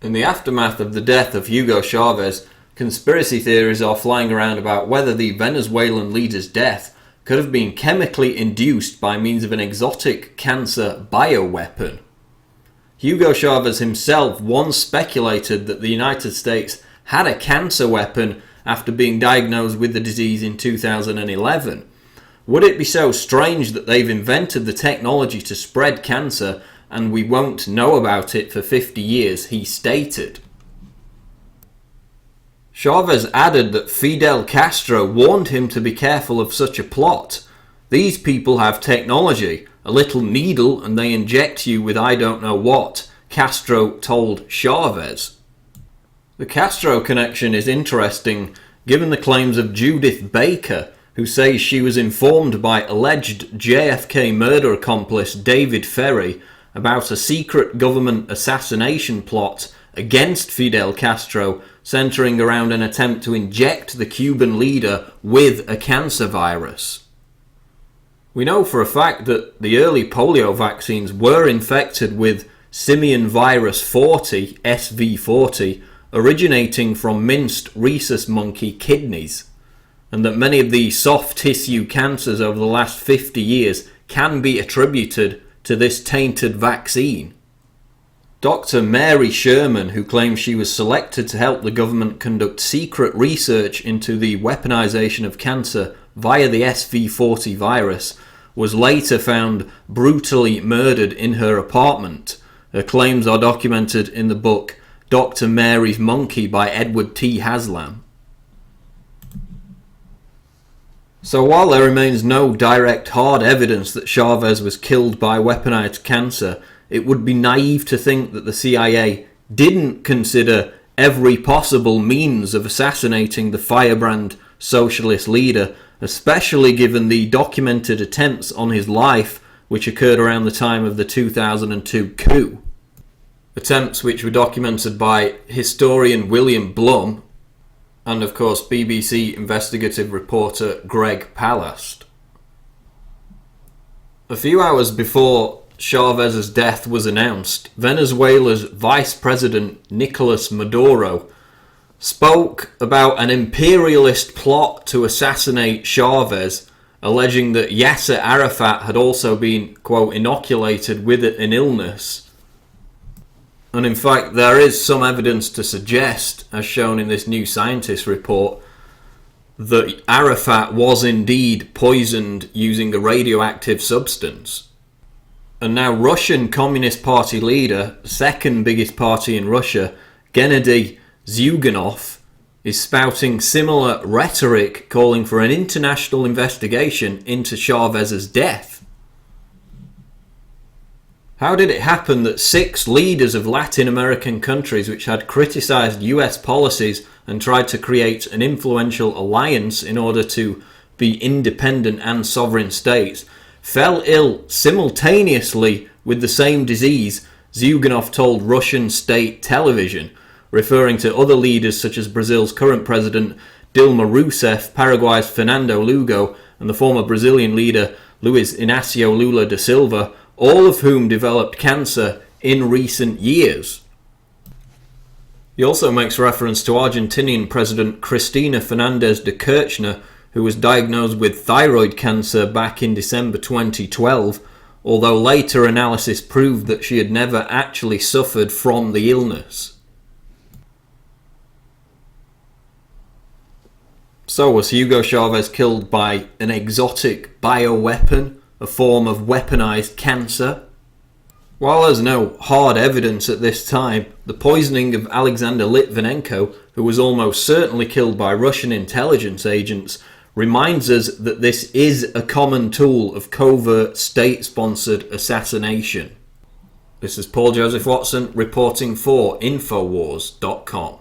In the aftermath of the death of Hugo Chavez, conspiracy theories are flying around about whether the Venezuelan leader's death could have been chemically induced by means of an exotic cancer bioweapon. Hugo Chavez himself once speculated that the United States had a cancer weapon after being diagnosed with the disease in 2011. Would it be so strange that they've invented the technology to spread cancer and we won't know about it for 50 years, he stated. Chavez added that Fidel Castro warned him to be careful of such a plot. These people have technology, a little needle, and they inject you with I don't know what, Castro told Chavez. The Castro connection is interesting given the claims of Judith Baker, who says she was informed by alleged JFK murder accomplice David Ferry about a secret government assassination plot against Fidel Castro centering around an attempt to inject the Cuban leader with a cancer virus. We know for a fact that the early polio vaccines were infected with simian virus 40, SV40, originating from minced rhesus monkey kidneys, and that many of the soft tissue cancers over the last 50 years can be attributed to this tainted vaccine. Dr. Mary Sherman, who claims she was selected to help the government conduct secret research into the weaponization of cancer via the SV40 virus, was later found brutally murdered in her apartment. Her claims are documented in the book Dr. Mary's Monkey by Edward T. Haslam. So while there remains no direct hard evidence that Chavez was killed by weaponized cancer, it would be naive to think that the CIA didn't consider every possible means of assassinating the firebrand socialist leader, especially given the documented attempts on his life which occurred around the time of the 2002 coup. Attempts which were documented by historian William Blum and of course BBC investigative reporter Greg Palast. A few hours before Chavez's death was announced, Venezuela's Vice President Nicolas Maduro spoke about an imperialist plot to assassinate Chavez, alleging that Yasser Arafat had also been, quote, inoculated with an illness. And in fact, there is some evidence to suggest, as shown in this New Scientist report, that Arafat was indeed poisoned using a radioactive substance. And now Russian Communist Party leader, second biggest party in Russia, Gennady Zyuganov, is spouting similar rhetoric calling for an international investigation into Chavez's death. How did it happen that 6 leaders of Latin American countries which had criticised US policies and tried to create an influential alliance in order to be independent and sovereign states fell ill simultaneously with the same disease, Zyuganov told Russian state television, referring to other leaders such as Brazil's current president Dilma Rousseff, Paraguay's Fernando Lugo, and the former Brazilian leader Luiz Inácio Lula da Silva, all of whom developed cancer in recent years. He also makes reference to Argentinian President Cristina Fernández de Kirchner, who was diagnosed with thyroid cancer back in December 2012, although later analysis proved that she had never actually suffered from the illness. So was Hugo Chavez killed by an exotic bioweapon, a form of weaponized cancer? While there's no hard evidence at this time, the poisoning of Alexander Litvinenko, who was almost certainly killed by Russian intelligence agents, reminds us that this is a common tool of covert state-sponsored assassination. This is Paul Joseph Watson reporting for Infowars.com.